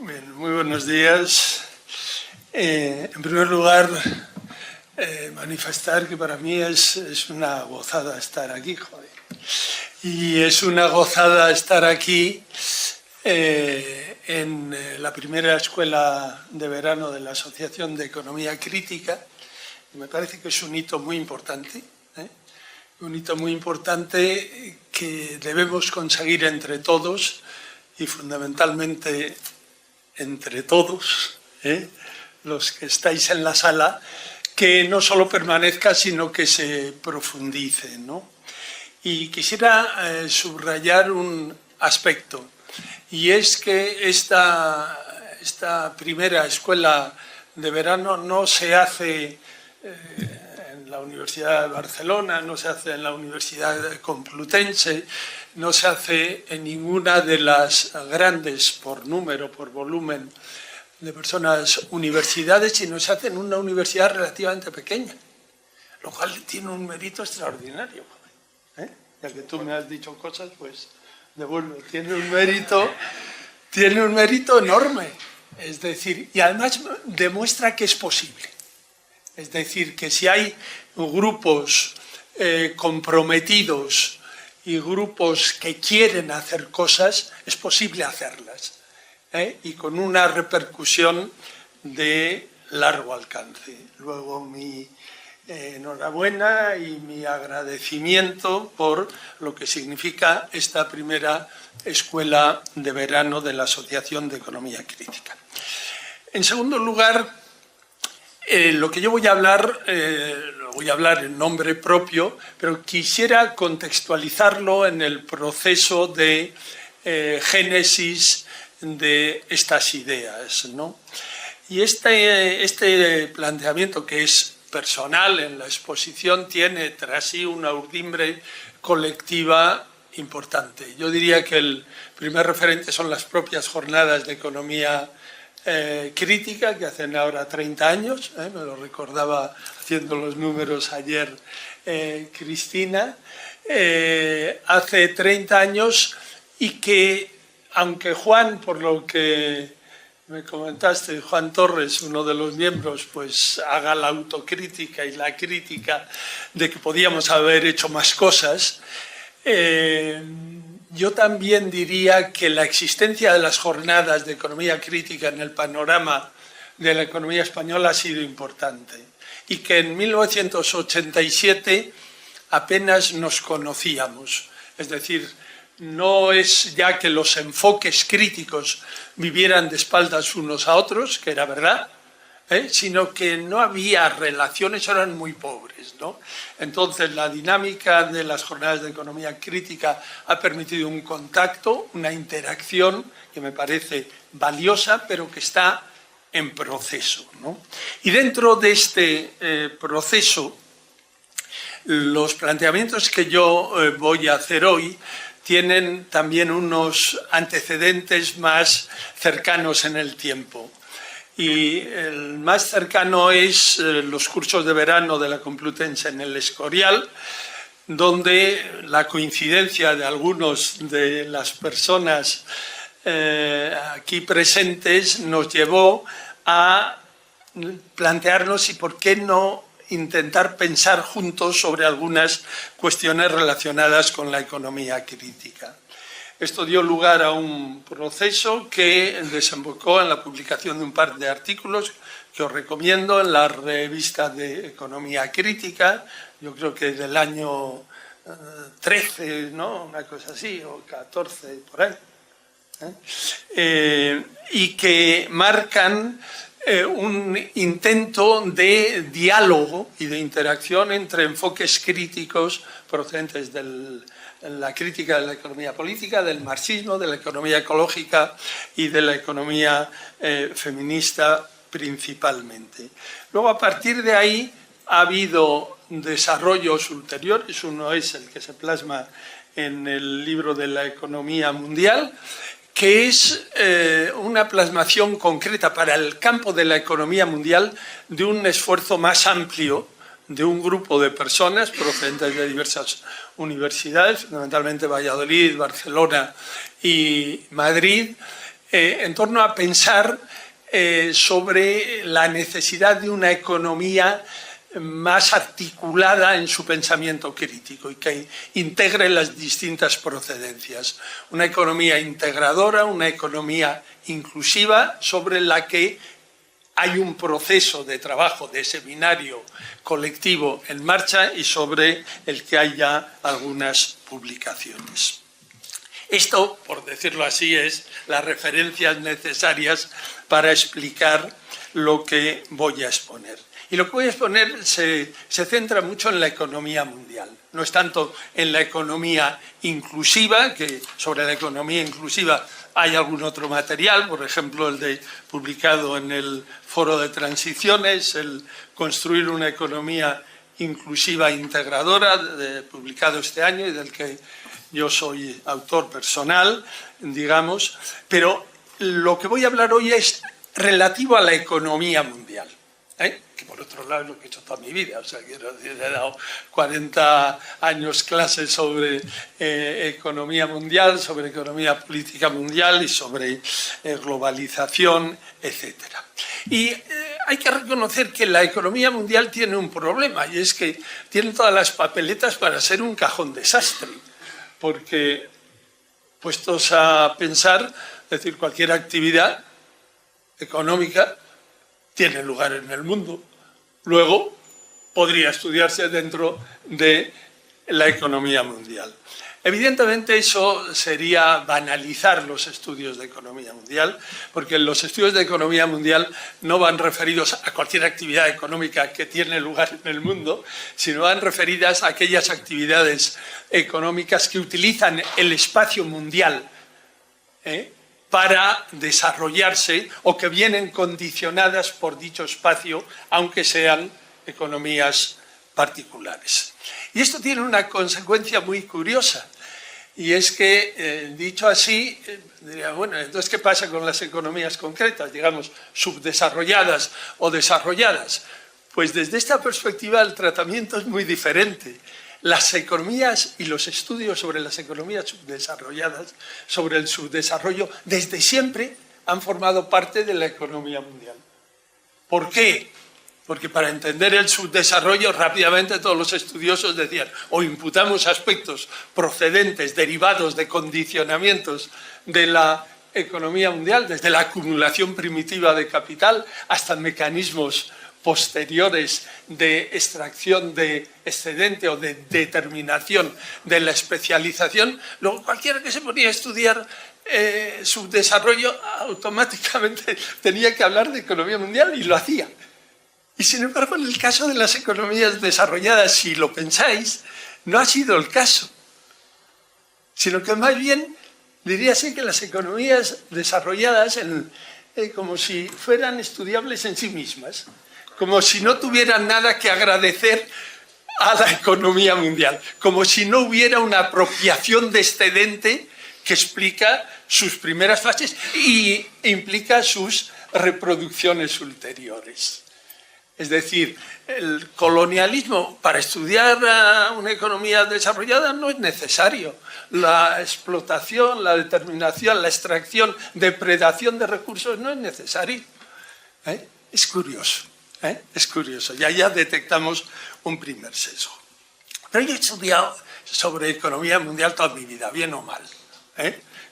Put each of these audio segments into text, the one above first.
Bien, muy buenos días. En primer lugar, manifestar que para mí es una gozada estar aquí, joder. Y es una gozada estar aquí en la primera escuela de verano de la Asociación de Economía Crítica. Y me parece que es un hito muy importante, un hito muy importante que debemos conseguir entre todos y fundamentalmente entre todos, los que estáis en la sala, que no solo permanezca, sino que se profundice, ¿no? Y quisiera subrayar un aspecto, y es que esta primera escuela de verano no se hace en la Universidad de Barcelona, no se hace en la Universidad Complutense, no se hace en ninguna de las grandes, por número, por volumen de personas, universidades, sino se hace en una universidad relativamente pequeña, lo cual tiene un mérito extraordinario. Ya que tú me has dicho cosas, pues devuelvo. Tiene un mérito enorme. Es decir, y además demuestra que es posible. Es decir, que si hay grupos comprometidos y grupos que quieren hacer cosas, es posible hacerlas, y con una repercusión de largo alcance. Luego mi enhorabuena y mi agradecimiento por lo que significa esta primera escuela de verano de la Asociación de Economía Crítica. En segundo lugar, lo que yo voy a hablar, lo voy a hablar en nombre propio, pero quisiera contextualizarlo en el proceso de génesis de estas ideas, ¿no? Y este planteamiento, que es personal en la exposición, tiene tras sí una urdimbre colectiva importante. Yo diría que el primer referente son las propias jornadas de economía crítica, que hacen ahora 30 años, me lo recordaba haciendo los números ayer Cristina, hace 30 años, y que, aunque Juan, por lo que me comentaste, Juan Torres, uno de los miembros, pues haga la autocrítica y la crítica de que podíamos haber hecho más cosas, yo también diría que la existencia de las jornadas de economía crítica en el panorama de la economía española ha sido importante, y que en 1987 apenas nos conocíamos. Es decir, no es ya que los enfoques críticos vivieran de espaldas unos a otros, que era verdad, sino que no había relaciones, eran muy pobres, ¿no? Entonces, la dinámica de las jornadas de economía crítica ha permitido un contacto, una interacción que me parece valiosa, pero que está en proceso, ¿no? Y dentro de este proceso, los planteamientos que yo voy a hacer hoy tienen también unos antecedentes más cercanos en el tiempo. Y el más cercano es los cursos de verano de la Complutense en el Escorial, donde la coincidencia de algunos de las personas aquí presentes nos llevó a plantearnos y por qué no intentar pensar juntos sobre algunas cuestiones relacionadas con la economía crítica. Esto dio lugar a un proceso que desembocó en la publicación de un par de artículos que os recomiendo en la revista de Economía Crítica, yo creo que del año 13, ¿no? Una cosa así, o 14, por ahí, y que marcan un intento de diálogo y de interacción entre enfoques críticos procedentes de la crítica de la economía política, del marxismo, de la economía ecológica y de la economía feminista principalmente. Luego, a partir de ahí, ha habido desarrollos ulteriores. Uno es el que se plasma en el libro de la economía mundial, que es una plasmación concreta para el campo de la economía mundial de un esfuerzo más amplio de un grupo de personas procedentes de diversas universidades, fundamentalmente Valladolid, Barcelona y Madrid, en torno a pensar sobre la necesidad de una economía más articulada en su pensamiento crítico y que integre las distintas procedencias. Una economía integradora, una economía inclusiva sobre la que hay un proceso de trabajo, de seminario colectivo en marcha y sobre el que hay ya algunas publicaciones. Esto, por decirlo así, es las referencias necesarias para explicar lo que voy a exponer. Y lo que voy a exponer se centra mucho en la economía mundial. No es tanto en la economía inclusiva, que sobre la economía inclusiva hay algún otro material, por ejemplo, publicado en el Foro de Transiciones, el Construir una economía inclusiva e integradora, publicado este año y del que yo soy autor personal, digamos, pero lo que voy a hablar hoy es relativo a la economía mundial, que por otro lado es lo que he hecho toda mi vida. O sea, quiero decir, he dado 40 años clases sobre economía mundial, sobre economía política mundial y sobre globalización, etc. Y hay que reconocer que la economía mundial tiene un problema, y es que tiene todas las papeletas para ser un cajón desastre, porque puestos a pensar, es decir, cualquier actividad económica tiene lugar en el mundo. Luego podría estudiarse dentro de la economía mundial. Evidentemente eso sería banalizar los estudios de economía mundial, porque los estudios de economía mundial no van referidos a cualquier actividad económica que tiene lugar en el mundo, sino van referidas a aquellas actividades económicas que utilizan el espacio mundial para desarrollarse o que vienen condicionadas por dicho espacio, aunque sean economías particulares. Y esto tiene una consecuencia muy curiosa, y es que, dicho así, diría, bueno, entonces, ¿qué pasa con las economías concretas, digamos, subdesarrolladas o desarrolladas? Pues desde esta perspectiva el tratamiento es muy diferente. Las economías y los estudios sobre las economías subdesarrolladas, sobre el subdesarrollo, desde siempre han formado parte de la economía mundial. ¿Por qué? Porque para entender el subdesarrollo rápidamente todos los estudiosos decían o imputamos aspectos procedentes, derivados de condicionamientos de la economía mundial, desde la acumulación primitiva de capital hasta mecanismos posteriores de extracción de excedente o de determinación de la especialización. Luego cualquiera que se ponía a estudiar subdesarrollo automáticamente tenía que hablar de economía mundial y lo hacía. Y sin embargo, en el caso de las economías desarrolladas, si lo pensáis, no ha sido el caso, sino que más bien diría así que las economías desarrolladas, como si fueran estudiables en sí mismas, como si no tuvieran nada que agradecer a la economía mundial, como si no hubiera una apropiación de excedente que explica sus primeras fases e implica sus reproducciones ulteriores. Es decir, el colonialismo para estudiar una economía desarrollada no es necesario. La explotación, la determinación, la extracción, depredación de recursos no es necesario. Es curioso. Es curioso, y allá detectamos un primer sesgo. Pero yo he estudiado sobre economía mundial toda mi vida, bien o mal,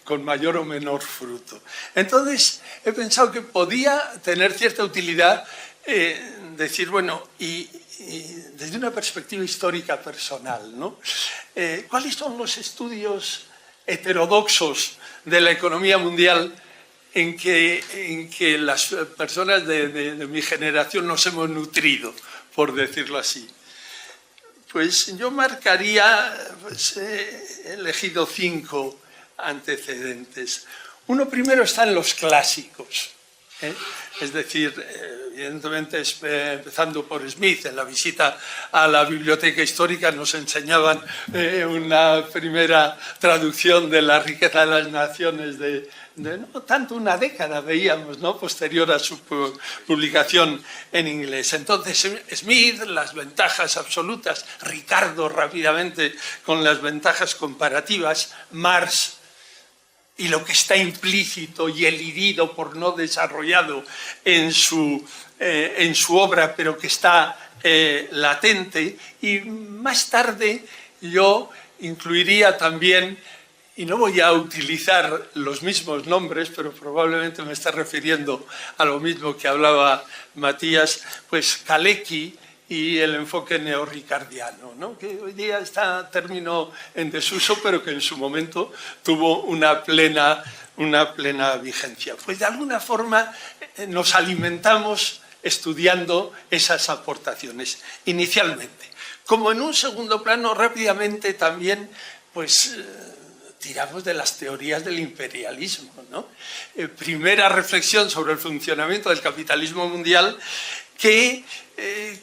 con mayor o menor fruto. Entonces he pensado que podía tener cierta utilidad decir, bueno, y desde una perspectiva histórica personal, ¿no? ¿Cuáles son los estudios heterodoxos de la economía mundial en que las personas de mi generación nos hemos nutrido, por decirlo así? Pues yo marcaría, he elegido 5 antecedentes. Uno primero está en los clásicos, es decir, evidentemente empezando por Smith, en la visita a la biblioteca histórica nos enseñaban una primera traducción de La riqueza de las naciones de no tanto una década veíamos, ¿no?, posterior a su publicación en inglés. Entonces Smith, las ventajas absolutas, Ricardo rápidamente con las ventajas comparativas, Marx y lo que está implícito y el herido por no desarrollado en su obra, pero que está latente. Y más tarde yo incluiría también, y no voy a utilizar los mismos nombres, pero probablemente me está refiriendo a lo mismo que hablaba Matías, pues Kalecki y el enfoque neorricardiano, ¿no? Que hoy día está término en desuso, pero que en su momento tuvo una plena vigencia. Pues de alguna forma nos alimentamos estudiando esas aportaciones inicialmente. Como en un segundo plano, rápidamente también, pues tiramos de las teorías del imperialismo, ¿no? Primera reflexión sobre el funcionamiento del capitalismo mundial que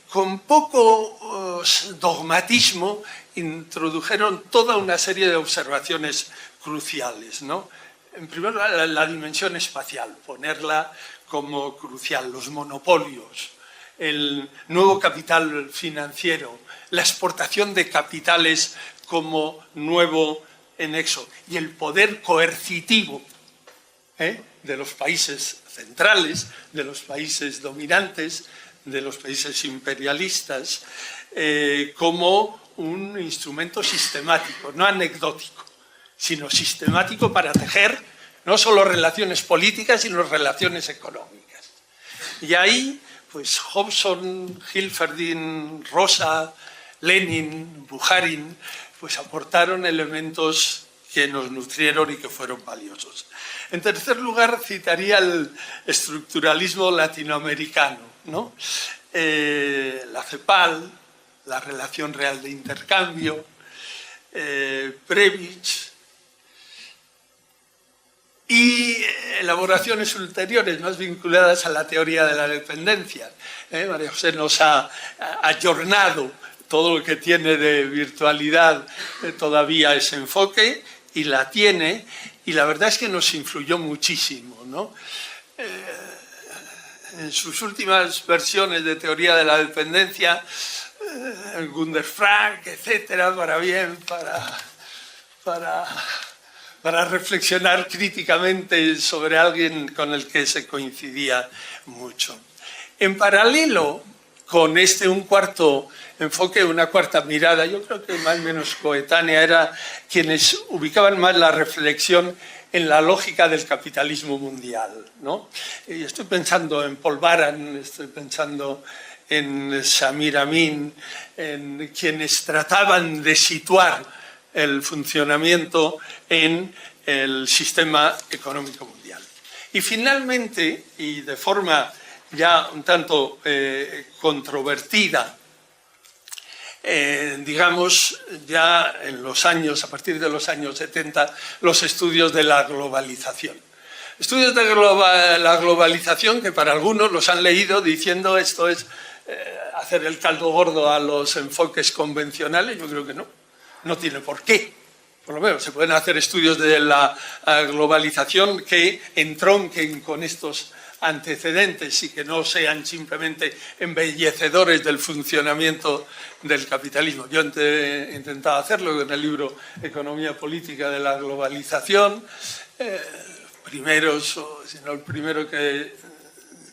con poco dogmatismo introdujeron toda una serie de observaciones cruciales, ¿no? En primer lugar, la dimensión espacial, ponerla como crucial, los monopolios, el nuevo capital financiero, la exportación de capitales como nuevo nexo y el poder coercitivo de los países centrales, de los países dominantes, de los países imperialistas, como un instrumento sistemático, no anecdótico, sino sistemático para tejer no solo relaciones políticas, sino relaciones económicas. Y ahí, pues Hobson, Hilferdin, Rosa, Lenin, Bukharin, pues aportaron elementos que nos nutrieron y que fueron valiosos. En tercer lugar, citaría el estructuralismo latinoamericano, ¿no? La CEPAL, la relación real de intercambio, Prebisch, y elaboraciones ulteriores más vinculadas a la teoría de la dependencia. María José nos ha ayornado todo lo que tiene de virtualidad todavía ese enfoque, y la tiene, y la verdad es que nos influyó muchísimo, ¿no? En sus últimas versiones de teoría de la dependencia, Gunder Frank, etcétera, para reflexionar críticamente sobre alguien con el que se coincidía mucho. En paralelo con un cuarto enfoque, una cuarta mirada, yo creo que más o menos coetánea, era quienes ubicaban más la reflexión en la lógica del capitalismo mundial, ¿no? Y estoy pensando en Paul Baran, estoy pensando en Samir Amin, en quienes trataban de situar el funcionamiento en el sistema económico mundial. Y finalmente, y de forma ya un tanto controvertida, digamos, ya en los años, a partir de los años 70, los estudios de la globalización. Estudios de la globalización que para algunos los han leído diciendo esto es hacer el caldo gordo a los enfoques convencionales. Yo creo que no tiene por qué. Por lo menos se pueden hacer estudios de la globalización que entronquen con estos antecedentes y que no sean simplemente embellecedores del funcionamiento del capitalismo. Yo he intentado hacerlo en el libro Economía Política de la Globalización, el primero que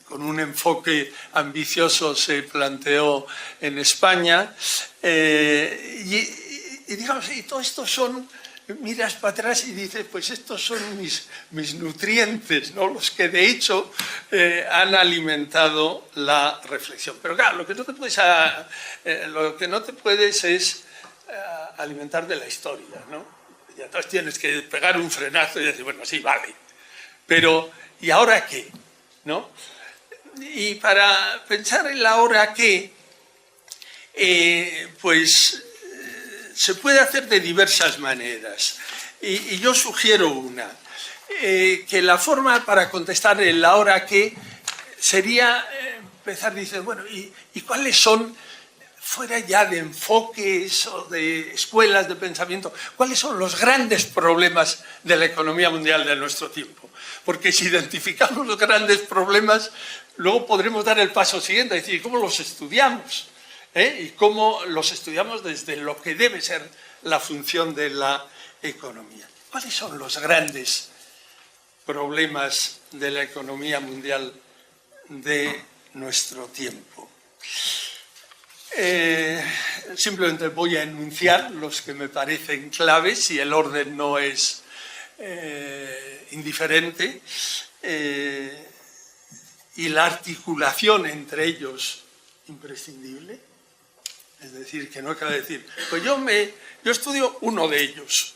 con un enfoque ambicioso se planteó en España, y digamos, y todo esto son, miras para atrás y dices, pues estos son mis nutrientes, ¿no? Los que de hecho han alimentado la reflexión. Pero claro, lo que no te puedes es alimentar de la historia, ¿no? Y entonces tienes que pegar un frenazo y decir, bueno, sí, vale, pero ¿y ahora qué? ¿No? Y para pensar en la ahora qué, pues se puede hacer de diversas maneras. Y yo sugiero una, que la forma para contestar el ahora qué sería empezar diciendo, bueno, ¿y cuáles son, fuera ya de enfoques o de escuelas de pensamiento, cuáles son los grandes problemas de la economía mundial de nuestro tiempo? Porque si identificamos los grandes problemas, luego podremos dar el paso siguiente, es decir, ¿cómo los estudiamos? Y cómo los estudiamos desde lo que debe ser la función de la economía. ¿Cuáles son los grandes problemas de la economía mundial de nuestro tiempo. Simplemente voy a enunciar los que me parecen claves, y el orden no es indiferente, y la articulación entre ellos imprescindible. Es decir, que no acaba de decir, pues yo estudio uno de ellos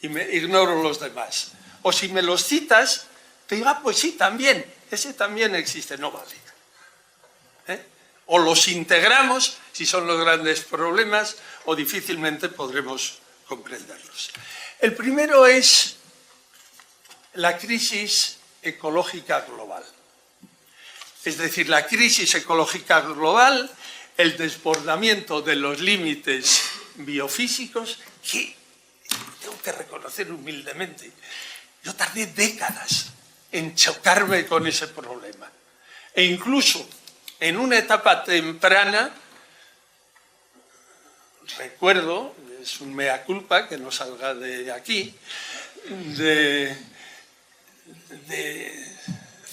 y me ignoro los demás. O si me los citas, te digo, pues sí, también, ese también existe, no vale. O los integramos, si son los grandes problemas, o difícilmente podremos comprenderlos. El primero es la crisis ecológica global. Es decir, la crisis ecológica global, el desbordamiento de los límites biofísicos, que tengo que reconocer humildemente, yo tardé décadas en chocarme con ese problema. E incluso en una etapa temprana, recuerdo, es un mea culpa que no salga de aquí, de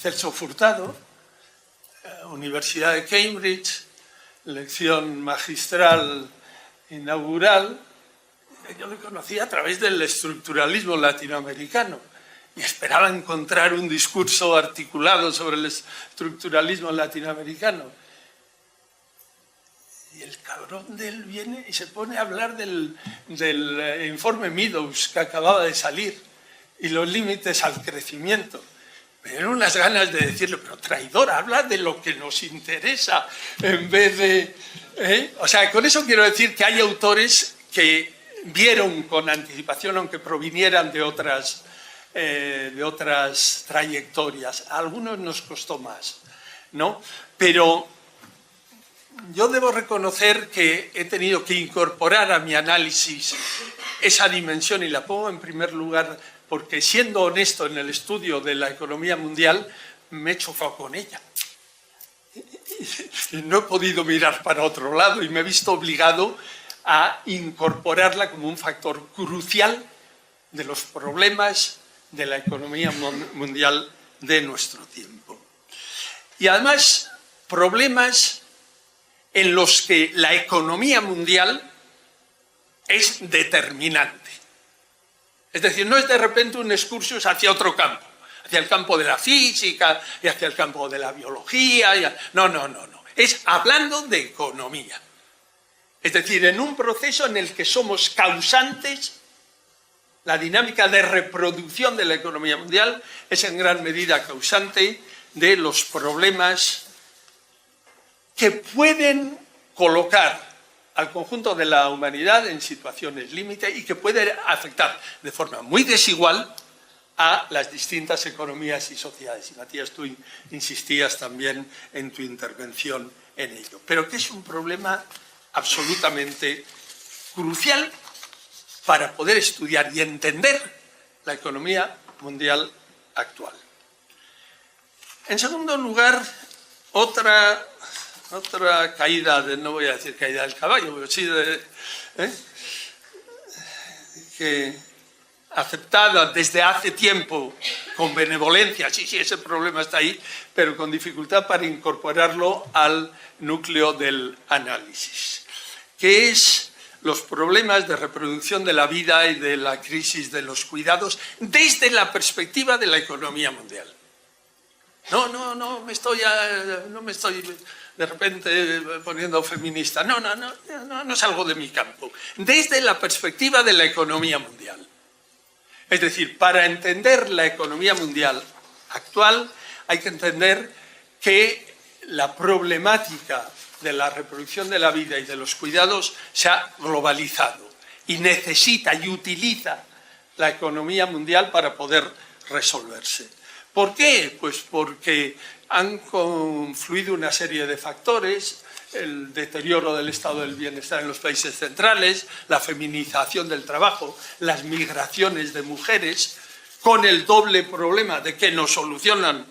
Celso Furtado, Universidad de Cambridge, lección magistral inaugural. Yo lo conocía a través del estructuralismo latinoamericano y esperaba encontrar un discurso articulado sobre el estructuralismo latinoamericano. Y el cabrón de él viene y se pone a hablar del informe Meadows que acababa de salir y los límites al crecimiento. Me dieron unas ganas de decirle, pero traidor, habla de lo que nos interesa en vez de... O sea, con eso quiero decir que hay autores que vieron con anticipación, aunque provinieran de otras trayectorias. A algunos nos costó más, ¿no? Pero yo debo reconocer que he tenido que incorporar a mi análisis esa dimensión, y la pongo en primer lugar porque, siendo honesto en el estudio de la economía mundial, me he chocado con ella. Y no he podido mirar para otro lado y me he visto obligado a incorporarla como un factor crucial de los problemas de la economía mundial de nuestro tiempo. Y además, problemas en los que la economía mundial es determinante. Es decir, no es de repente un excursus hacia otro campo, hacia el campo de la física y hacia el campo de la biología. No. Es hablando de economía. Es decir, en un proceso en el que somos causantes, la dinámica de reproducción de la economía mundial es en gran medida causante de los problemas que pueden colocar al conjunto de la humanidad en situaciones límite y que pueden afectar de forma muy desigual a las distintas economías y sociedades. Y Matías, tú insistías también en tu intervención en ello. Pero que es un problema absolutamente crucial para poder estudiar y entender la economía mundial actual. En segundo lugar, otra caída, no voy a decir caída del caballo, pero sí que aceptada desde hace tiempo con benevolencia, sí, ese problema está ahí, pero con dificultad para incorporarlo al núcleo del análisis, que es los problemas de reproducción de la vida y de la crisis de los cuidados desde la perspectiva de la economía mundial. No me estoy de repente poniendo feminista. No salgo de mi campo. Desde la perspectiva de la economía mundial. Es decir, para entender la economía mundial actual hay que entender que la problemática de la reproducción de la vida y de los cuidados se ha globalizado y necesita y utiliza la economía mundial para poder resolverse. ¿Por qué? Pues porque han confluido una serie de factores: el deterioro del estado del bienestar en los países centrales, la feminización del trabajo, las migraciones de mujeres, con el doble problema de que no solucionan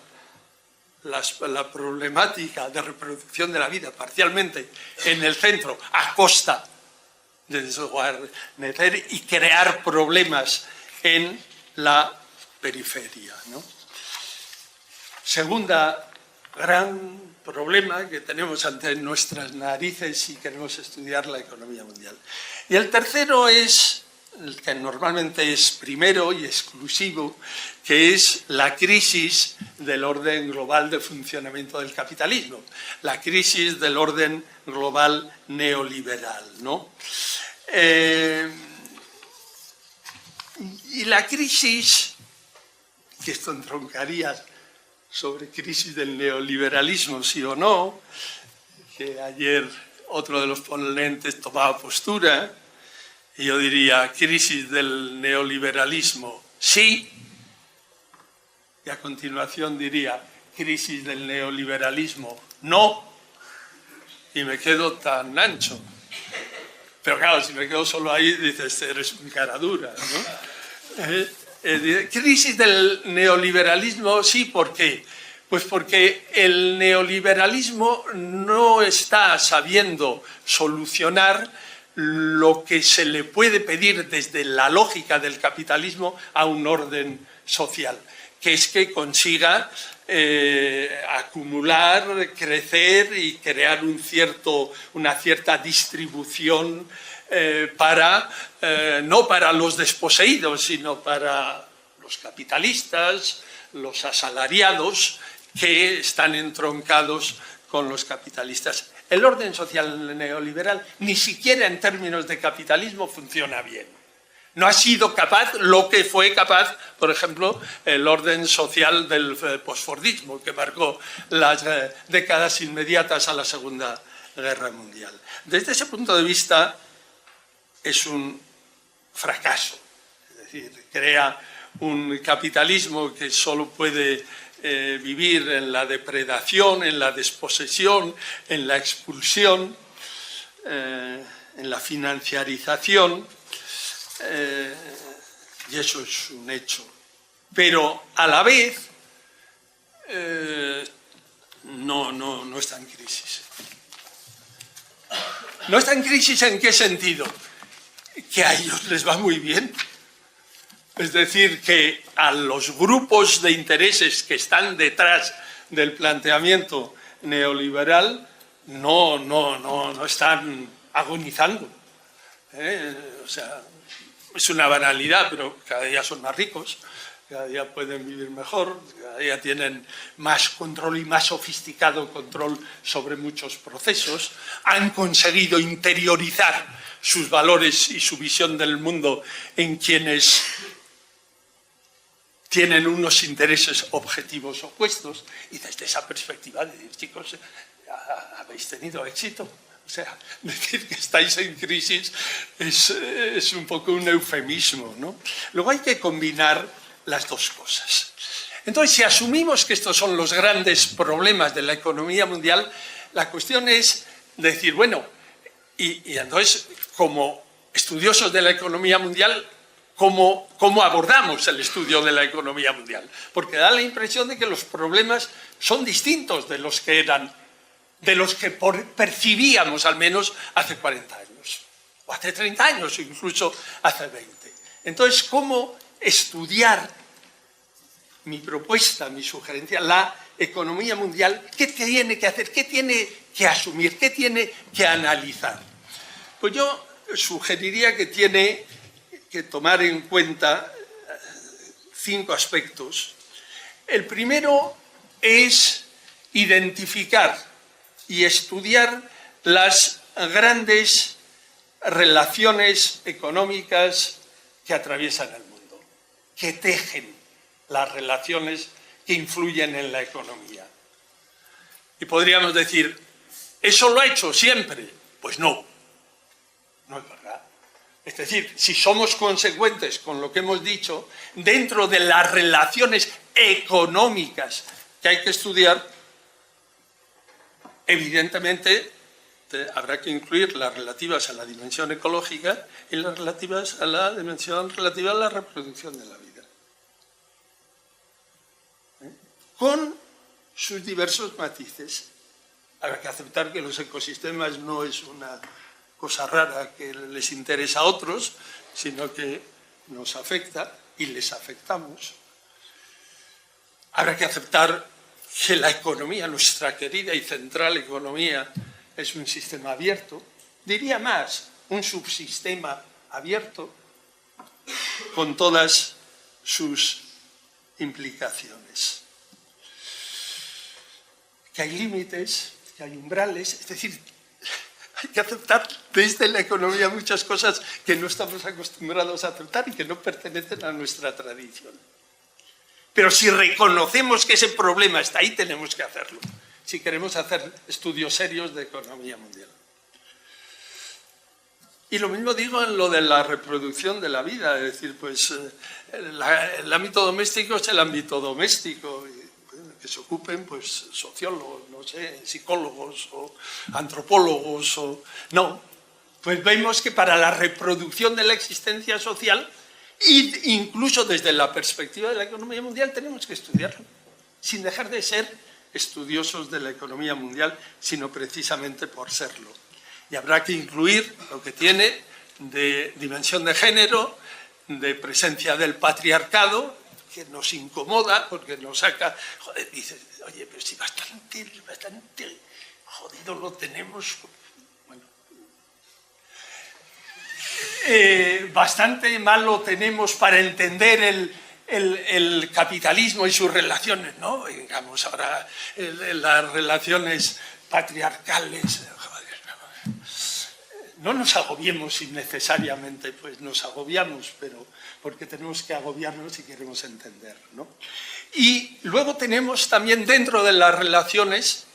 la problemática de reproducción de la vida parcialmente en el centro a costa de desguarnecer y crear problemas en la periferia, ¿no? Segunda gran problema que tenemos ante nuestras narices si queremos estudiar la economía mundial. Y el tercero es el que normalmente es primero y exclusivo, que es la crisis del orden global de funcionamiento del capitalismo, la crisis del orden global neoliberal, ¿no? Y la crisis, que esto entroncaría sobre crisis del neoliberalismo, sí o no, que ayer otro de los ponentes tomaba postura, y yo diría crisis del neoliberalismo, sí, y a continuación diría crisis del neoliberalismo, no, y me quedo tan ancho. Pero claro, si me quedo solo ahí, dices, eres un cara dura, ¿no? Crisis del neoliberalismo, sí, ¿por qué? Pues porque el neoliberalismo no está sabiendo solucionar lo que se le puede pedir desde la lógica del capitalismo a un orden social, que es que consiga acumular, crecer y crear una cierta distribución no para los desposeídos, sino para los capitalistas, los asalariados que están entroncados con los capitalistas. El orden social neoliberal, ni siquiera en términos de capitalismo, funciona bien. No ha sido capaz lo que fue capaz, por ejemplo, el orden social del posfordismo, que marcó las décadas inmediatas a la Segunda Guerra Mundial. Desde ese punto de vista, es un fracaso. Es decir, crea un capitalismo que solo puede vivir en la depredación, en la desposesión, en la expulsión, en la financiarización, y eso es un hecho. Pero a la vez no está en crisis. ¿No está en crisis en qué sentido? Que a ellos les va muy bien. Es decir, que a los grupos de intereses que están detrás del planteamiento neoliberal no están agonizando. O sea, es una banalidad, pero cada día son más ricos, cada día pueden vivir mejor, cada día tienen más control y más sofisticado control sobre muchos procesos, han conseguido interiorizar sus valores y su visión del mundo en quienes tienen unos intereses objetivos opuestos, y desde esa perspectiva decir, chicos, habéis tenido éxito. O sea, decir que estáis en crisis es un poco un eufemismo, ¿no? Luego hay que combinar las dos cosas. Entonces, si asumimos que estos son los grandes problemas de la economía mundial, la cuestión es decir, bueno, y entonces, como estudiosos de la economía mundial, ¿cómo abordamos el estudio de la economía mundial? Porque da la impresión de que los problemas son distintos de los que percibíamos al menos hace 40 años, o hace 30 años, o incluso hace 20. Entonces, ¿cómo estudiar mi propuesta, mi sugerencia, la economía mundial? ¿Qué tiene que hacer? ¿Qué tiene que asumir? ¿Qué tiene que analizar? Pues yo sugeriría que tiene que tomar en cuenta 5 aspectos. El primero es identificar y estudiar las grandes relaciones económicas que atraviesan el mundo, que tejen las relaciones que influyen en la economía. Y podríamos decir, ¿eso lo ha hecho siempre? Pues no, no es verdad. Es decir, si somos consecuentes con lo que hemos dicho, dentro de las relaciones económicas que hay que estudiar, evidentemente habrá que incluir las relativas a la dimensión ecológica y las relativas a la dimensión relativa a la reproducción de la vida. Con sus diversos matices. Habrá que aceptar que los ecosistemas no es una cosa rara que les interesa a otros, sino que nos afecta y les afectamos. Habrá que aceptar que la economía, nuestra querida y central economía, es un sistema abierto, diría más, un subsistema abierto, con todas sus implicaciones. Que hay límites, que hay umbrales, es decir, hay que aceptar desde la economía muchas cosas que no estamos acostumbrados a aceptar y que no pertenecen a nuestra tradición. Pero si reconocemos que ese problema está ahí, tenemos que hacerlo, si queremos hacer estudios serios de economía mundial. Y lo mismo digo en lo de la reproducción de la vida, es decir, pues el ámbito doméstico es el ámbito doméstico, que se ocupen pues sociólogos, no sé, psicólogos o antropólogos o no, pues vemos que para la reproducción de la existencia social e incluso desde la perspectiva de la economía mundial tenemos que estudiarlo, sin dejar de ser estudiosos de la economía mundial, sino precisamente por serlo. Y habrá que incluir lo que tiene de dimensión de género, de presencia del patriarcado, que nos incomoda porque nos saca, joder, dices, oye, pero si bastante jodido lo tenemos, bueno, bastante mal lo tenemos para entender el capitalismo y sus relaciones, ¿no? Digamos, ahora las relaciones patriarcales, no nos agobiemos innecesariamente, pues nos agobiamos, pero porque tenemos que agobiarnos si queremos entender, ¿no? Y luego tenemos también dentro de las relaciones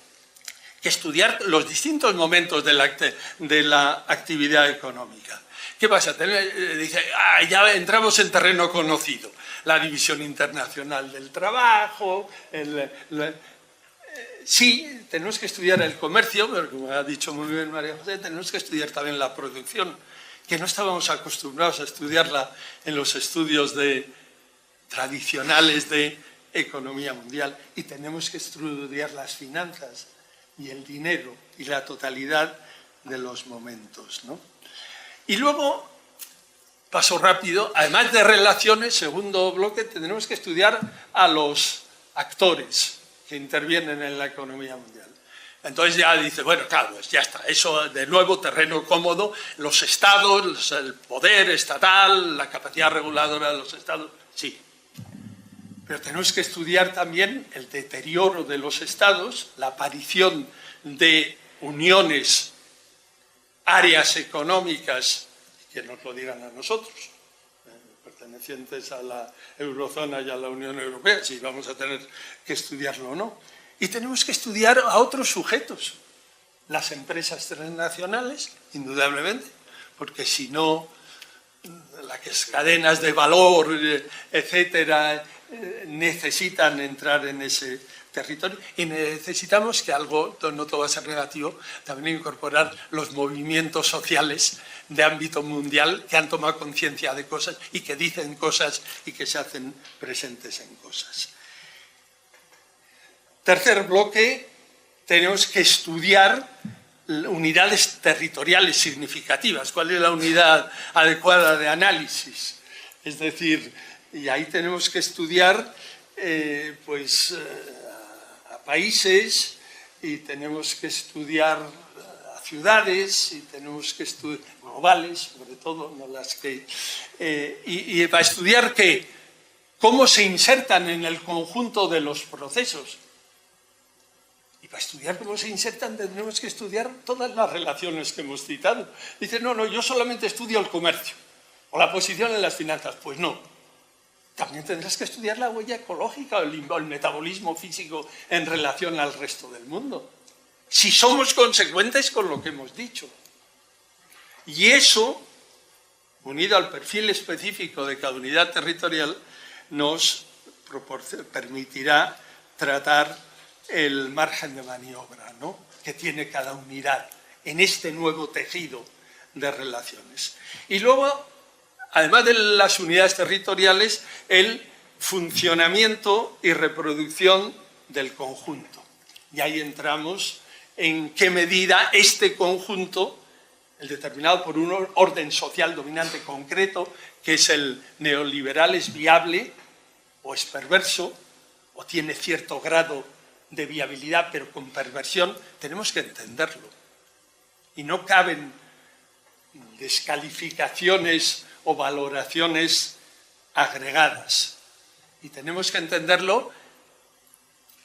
que estudiar los distintos momentos de la actividad económica. ¿Qué pasa? Dice, ya entramos en terreno conocido, la división internacional del trabajo, sí, tenemos que estudiar el comercio, pero como ha dicho muy bien María José, tenemos que estudiar también la producción, que no estábamos acostumbrados a estudiarla en los estudios tradicionales de economía mundial, y tenemos que estudiar las finanzas y el dinero y la totalidad de los momentos, ¿no? Y luego, paso rápido, además de relaciones, segundo bloque, tenemos que estudiar a los actores que intervienen en la economía mundial. Entonces ya dice, bueno, claro, pues ya está, eso de nuevo, terreno cómodo, los estados, el poder estatal, la capacidad reguladora de los estados, sí. Pero tenemos que estudiar también el deterioro de los estados, la aparición de uniones, áreas económicas, que nos lo digan a nosotros, pertenecientes a la eurozona y a la Unión Europea, si vamos a tener que estudiarlo o no. Y tenemos que estudiar a otros sujetos, las empresas transnacionales, indudablemente, porque si no, las cadenas de valor, etcétera, necesitan entrar en ese territorio y necesitamos que algo, no todo va a ser negativo, también incorporar los movimientos sociales de ámbito mundial que han tomado conciencia de cosas y que dicen cosas y que se hacen presentes en cosas. Tercer bloque, tenemos que estudiar unidades territoriales significativas. ¿Cuál es la unidad adecuada de análisis? Es decir, y ahí tenemos que estudiar a países y tenemos que estudiar a ciudades y tenemos que estudiar globales, sobre todo, no las que... y para estudiar cómo se insertan en el conjunto de los procesos. Y para estudiar cómo se insertan tendremos que estudiar todas las relaciones que hemos citado. Dice, no, yo solamente estudio el comercio o la posición en las finanzas. Pues no. También tendrás que estudiar la huella ecológica o el metabolismo físico en relación al resto del mundo. Si somos consecuentes con lo que hemos dicho. Y eso, unido al perfil específico de cada unidad territorial, nos permitirá tratar el margen de maniobra, ¿no?, que tiene cada unidad en este nuevo tejido de relaciones. Y luego, además de las unidades territoriales, el funcionamiento y reproducción del conjunto. Y ahí entramos en qué medida este conjunto, el determinado por un orden social dominante concreto, que es el neoliberal, es viable o es perverso o tiene cierto grado de viabilidad, pero con perversión, tenemos que entenderlo. Y no caben descalificaciones o valoraciones agregadas. Y tenemos que entenderlo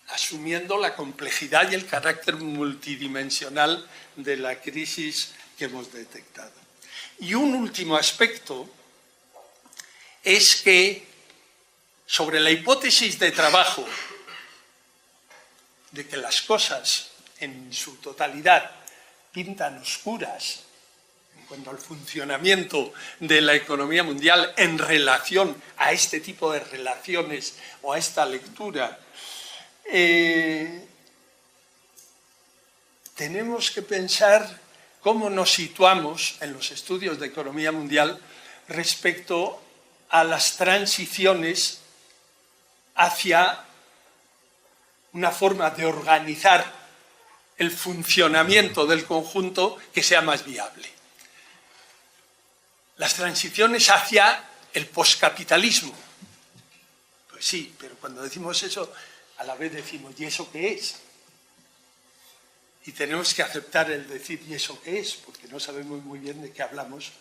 asumiendo la complejidad y el carácter multidimensional de la crisis que hemos detectado. Y un último aspecto es que sobre la hipótesis de trabajo de que las cosas en su totalidad pintan oscuras en cuanto al funcionamiento de la economía mundial en relación a este tipo de relaciones o a esta lectura, tenemos que pensar cómo nos situamos en los estudios de economía mundial respecto a las transiciones hacia una forma de organizar el funcionamiento del conjunto que sea más viable. Las transiciones hacia el poscapitalismo. Pues sí, pero cuando decimos eso, a la vez decimos, ¿y eso qué es? Y tenemos que aceptar el decir, ¿y eso qué es? Porque no sabemos muy bien de qué hablamos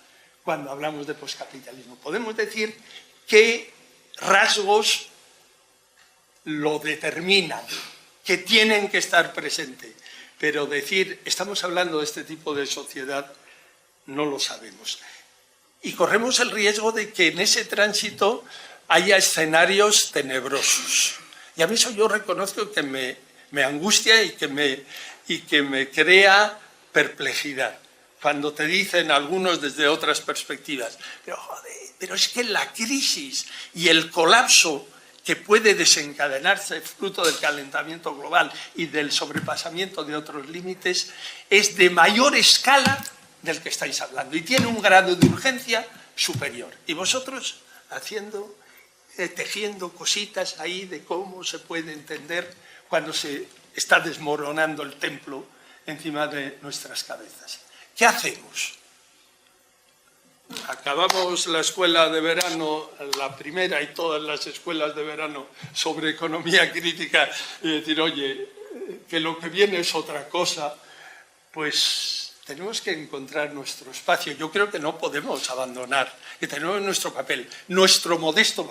cuando hablamos de poscapitalismo. Podemos decir qué rasgos lo determinan, que tienen que estar presentes, pero decir, estamos hablando de este tipo de sociedad, no lo sabemos. Y corremos el riesgo de que en ese tránsito haya escenarios tenebrosos. Y a mí eso yo reconozco que me angustia y que me crea perplejidad. Cuando te dicen algunos desde otras perspectivas, pero joder, pero es que la crisis y el colapso que puede desencadenarse fruto del calentamiento global y del sobrepasamiento de otros límites es de mayor escala del que estáis hablando y tiene un grado de urgencia superior. Y vosotros tejiendo cositas ahí de cómo se puede entender cuando se está desmoronando el templo encima de nuestras cabezas. ¿Qué hacemos? Acabamos la escuela de verano, la primera y todas las escuelas de verano sobre economía crítica y decir, oye, que lo que viene es otra cosa, pues tenemos que encontrar nuestro espacio. Yo creo que no podemos abandonar, que tenemos nuestro papel, nuestro modesto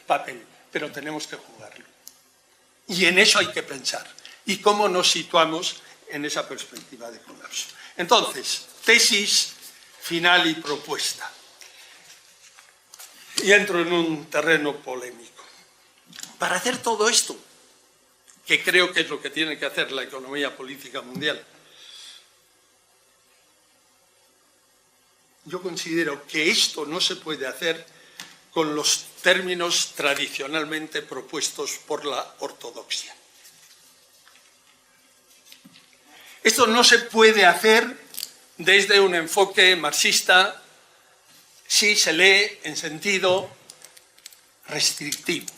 papel, pero tenemos que jugarlo. Y en eso hay que pensar. ¿Y cómo nos situamos en esa perspectiva de colapso? Entonces, tesis final y propuesta. Y entro en un terreno polémico. Para hacer todo esto, que creo que es lo que tiene que hacer la economía política mundial, yo considero que esto no se puede hacer con los términos tradicionalmente propuestos por la ortodoxia. Esto no se puede hacer desde un enfoque marxista si se lee en sentido restrictivo.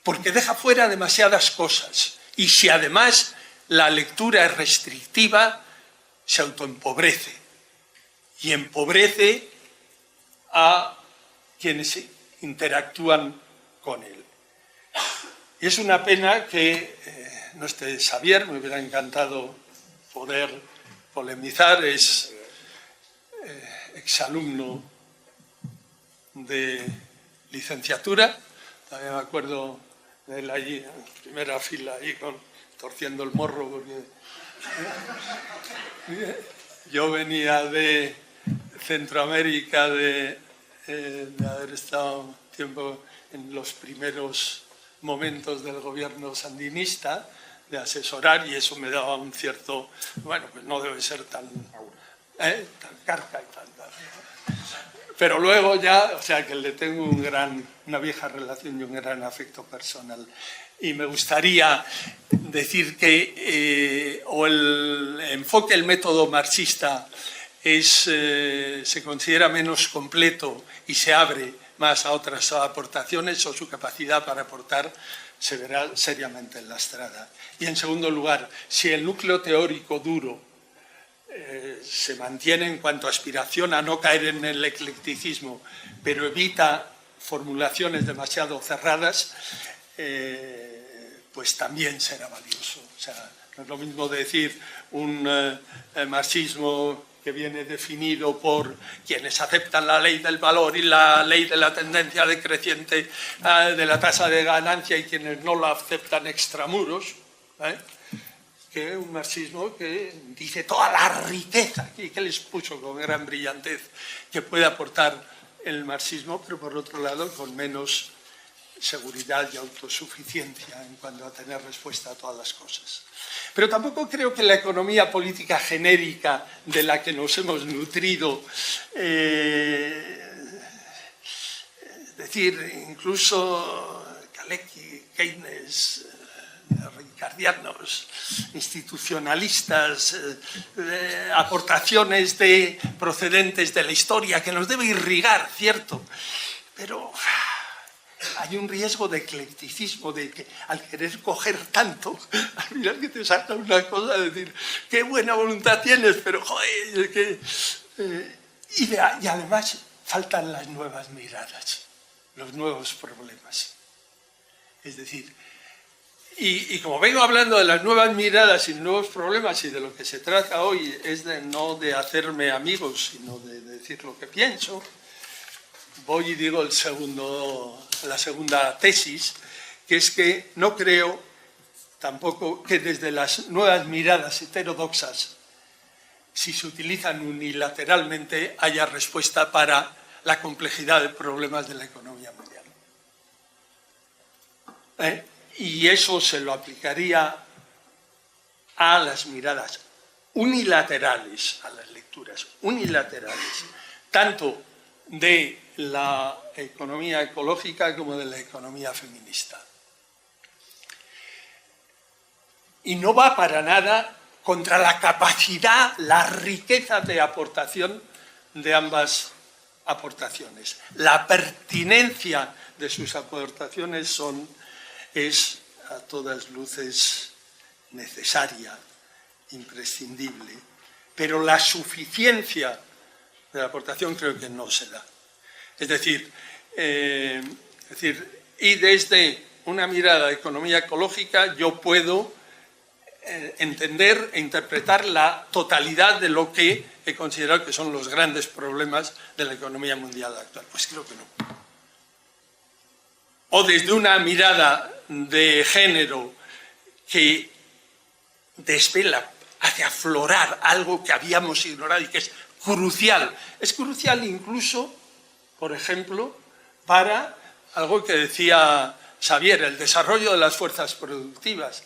Porque deja fuera demasiadas cosas y si además la lectura es restrictiva, se autoempobrece y empobrece a quienes interactúan con él. Y es una pena que no esté Xavier, me hubiera encantado poder polemizar, es exalumno de licenciatura, también me acuerdo de él allí en primera fila, ahí torciendo el morro, porque yo venía de Centroamérica, de haber estado tiempo en los primeros momentos del gobierno sandinista, de asesorar, y eso me daba un cierto, bueno, pues no debe ser tan carca y tan. Pero luego ya, o sea, que le tengo una vieja relación y un gran afecto personal. Y me gustaría decir que o el enfoque, el método marxista se considera menos completo y se abre más a otras aportaciones, o su capacidad para aportar se verá seriamente lastrada. Y en segundo lugar, si el núcleo teórico duro se mantiene en cuanto a aspiración a no caer en el eclecticismo, pero evita formulaciones demasiado cerradas, pues también será valioso. O sea, no es lo mismo decir un marxismo que viene definido por quienes aceptan la ley del valor y la ley de la tendencia decreciente de la tasa de ganancia y quienes no la aceptan extramuros, que un marxismo que dice toda la riqueza y que les puso con gran brillantez que puede aportar el marxismo, pero por otro lado con menos seguridad y autosuficiencia en cuanto a tener respuesta a todas las cosas. Pero tampoco creo que la economía política genérica de la que nos hemos nutrido, es decir, incluso Kalecki, Keynes, ricardianos, institucionalistas, aportaciones procedentes de la historia que nos debe irrigar, cierto, pero hay un riesgo de eclecticismo, de que al querer coger tanto, al final que te salta una cosa, decir, qué buena voluntad tienes, pero joder, y además faltan las nuevas miradas, los nuevos problemas. Es decir, y como vengo hablando de las nuevas miradas y nuevos problemas, y de lo que se trata hoy es no de hacerme amigos, sino de decir lo que pienso, voy y digo la segunda tesis, que es que no creo tampoco que desde las nuevas miradas heterodoxas, si se utilizan unilateralmente, haya respuesta para la complejidad de problemas de la economía mundial. Y eso se lo aplicaría a las miradas unilaterales, a las lecturas unilaterales, tanto de la economía ecológica como de la economía feminista. Y no va para nada contra la capacidad, la riqueza de aportación de ambas aportaciones. La pertinencia de sus aportaciones es a todas luces necesaria, imprescindible, pero la suficiencia de la aportación creo que no se da. Es decir, y desde una mirada de economía ecológica yo puedo entender e interpretar la totalidad de lo que he considerado que son los grandes problemas de la economía mundial actual. Pues creo que no. O desde una mirada de género que desvela, hace aflorar algo que habíamos ignorado y que es crucial. Es crucial incluso, por ejemplo, para algo que decía Xavier, el desarrollo de las fuerzas productivas.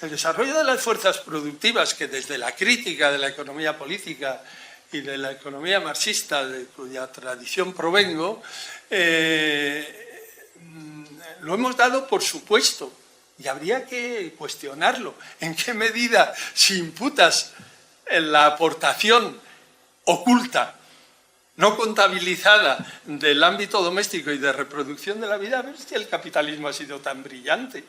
El desarrollo de las fuerzas productivas, que desde la crítica de la economía política y de la economía marxista, de cuya tradición provengo, lo hemos dado por supuesto y habría que cuestionarlo. ¿En qué medida, si imputas la aportación oculta, no contabilizada del ámbito doméstico y de reproducción de la vida, a ver si el capitalismo ha sido tan brillante?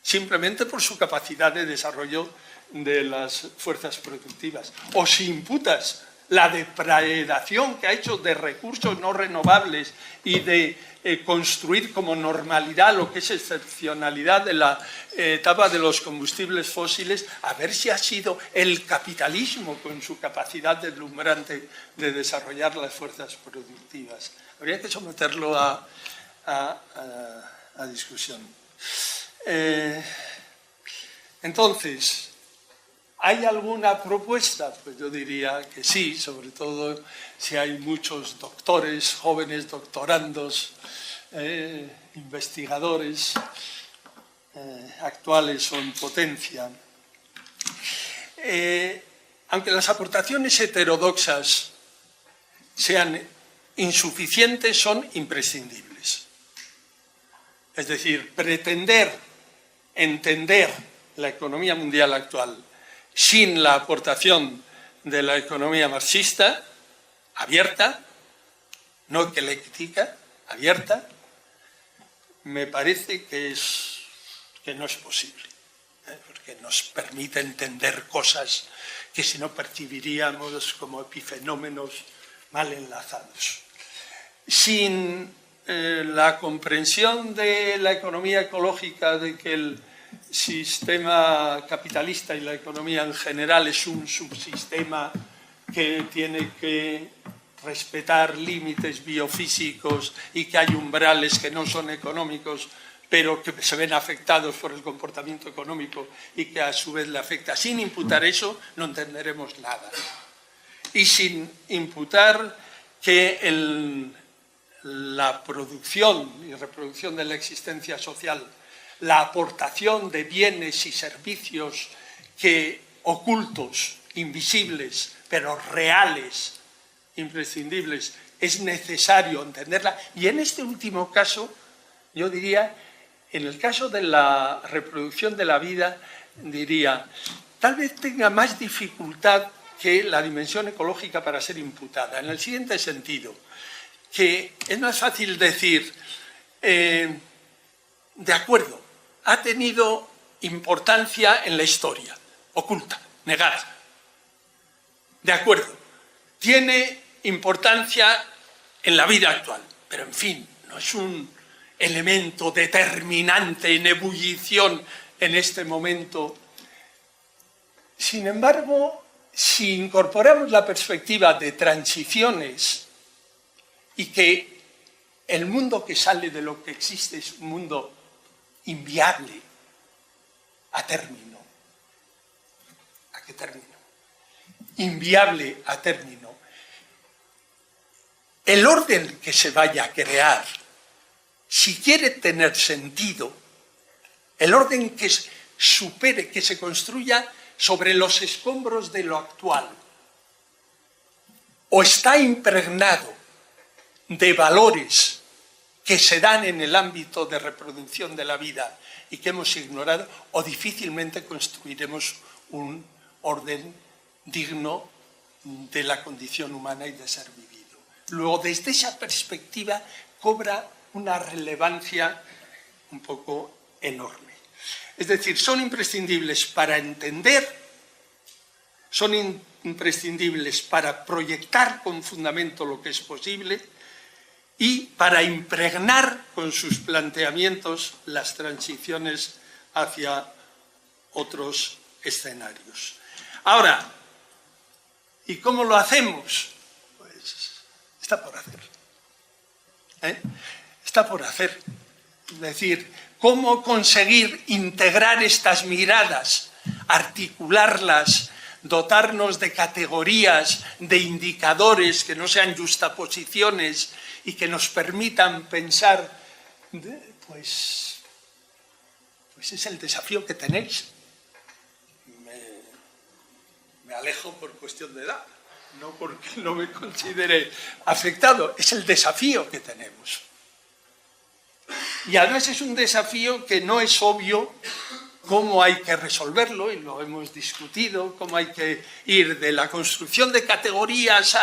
Simplemente por su capacidad de desarrollo de las fuerzas productivas. O si imputas la depredación que ha hecho de recursos no renovables y de construir como normalidad lo que es excepcionalidad de la etapa de los combustibles fósiles, a ver si ha sido el capitalismo con su capacidad deslumbrante de desarrollar las fuerzas productivas. Habría que someterlo a discusión. Entonces, ¿hay alguna propuesta? Pues yo diría que sí, sobre todo si hay muchos doctores, jóvenes doctorandos, investigadores actuales o en potencia. Aunque las aportaciones heterodoxas sean insuficientes, son imprescindibles. Es decir, pretender entender la economía mundial actual sin la aportación de la economía marxista, abierta, no ecléctica, abierta, me parece que no es posible, porque nos permite entender cosas que si no percibiríamos como epifenómenos mal enlazados. Sin la comprensión de la economía ecológica, de que el sistema capitalista y la economía en general es un subsistema que tiene que respetar límites biofísicos y que hay umbrales que no son económicos, pero que se ven afectados por el comportamiento económico y que a su vez le afecta. Sin imputar eso, no entenderemos nada. Y sin imputar que la producción y reproducción de la existencia social, la aportación de bienes y servicios que ocultos, invisibles, pero reales, imprescindibles, es necesario entenderla. Y en este último caso, yo diría, en el caso de la reproducción de la vida, diría, tal vez tenga más dificultad que la dimensión ecológica para ser imputada, en el siguiente sentido, que es más fácil decir, de acuerdo, ha tenido importancia en la historia, oculta, negada. De acuerdo, tiene importancia en la vida actual, pero en fin, no es un elemento determinante en ebullición en este momento. Sin embargo, si incorporamos la perspectiva de transiciones y que el mundo que sale de lo que existe es un mundo inviable a término. ¿A qué término? Inviable a término. El orden que se vaya a crear, si quiere tener sentido, el orden que supere, que se construya sobre los escombros de lo actual, o está impregnado de valores que se dan en el ámbito de reproducción de la vida y que hemos ignorado, o difícilmente construiremos un orden digno de la condición humana y de ser vivido. Luego, desde esa perspectiva, cobra una relevancia un poco enorme. Es decir, son imprescindibles para entender, son imprescindibles para proyectar con fundamento lo que es posible y para impregnar con sus planteamientos las transiciones hacia otros escenarios. Ahora, ¿y cómo lo hacemos? Pues está por hacer. Está por hacer. Es decir, ¿cómo conseguir integrar estas miradas, articularlas, dotarnos de categorías, de indicadores que no sean justaposiciones y que nos permitan pensar? Pues es el desafío que tenéis. Me alejo por cuestión de edad, no porque no me considere afectado, es el desafío que tenemos. Y además es un desafío que no es obvio cómo hay que resolverlo, y lo hemos discutido, cómo hay que ir de la construcción de categorías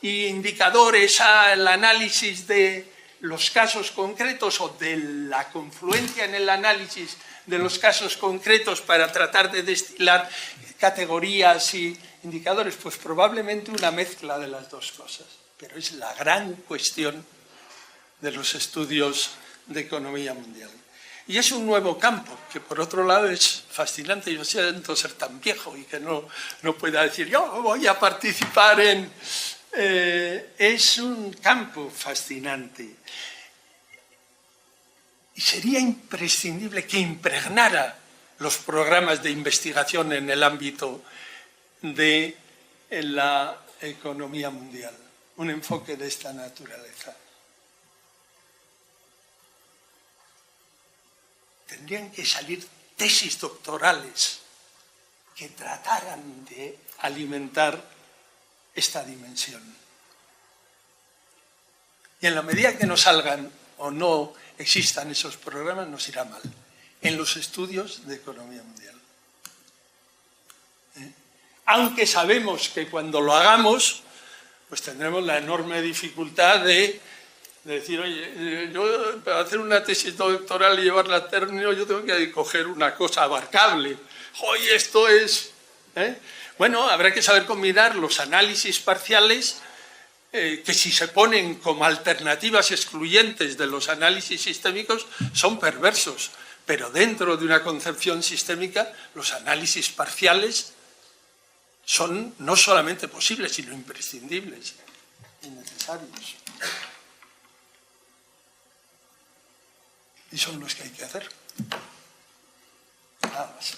y indicadores al análisis de los casos concretos o de la confluencia en el análisis de los casos concretos para tratar de destilar categorías y indicadores, pues probablemente una mezcla de las dos cosas. Pero es la gran cuestión de los estudios de economía mundial. Y es un nuevo campo, que por otro lado es fascinante. Yo siento ser tan viejo y que no pueda decir, yo voy a participar en... es un campo fascinante. Y sería imprescindible que impregnara los programas de investigación en el ámbito de la economía mundial, un enfoque de esta naturaleza. Tendrían que salir tesis doctorales que trataran de alimentar esta dimensión. Y en la medida que no salgan o no existan esos programas, nos irá mal en los estudios de economía mundial. Aunque sabemos que cuando lo hagamos, pues tendremos la enorme dificultad de decir, oye, yo para hacer una tesis doctoral y llevarla a término, yo tengo que coger una cosa abarcable. Oye, esto es... Bueno, habrá que saber combinar los análisis parciales, que si se ponen como alternativas excluyentes de los análisis sistémicos son perversos, pero dentro de una concepción sistémica los análisis parciales son no solamente posibles, sino imprescindibles y necesarios. Y son los que hay que hacer. Nada más.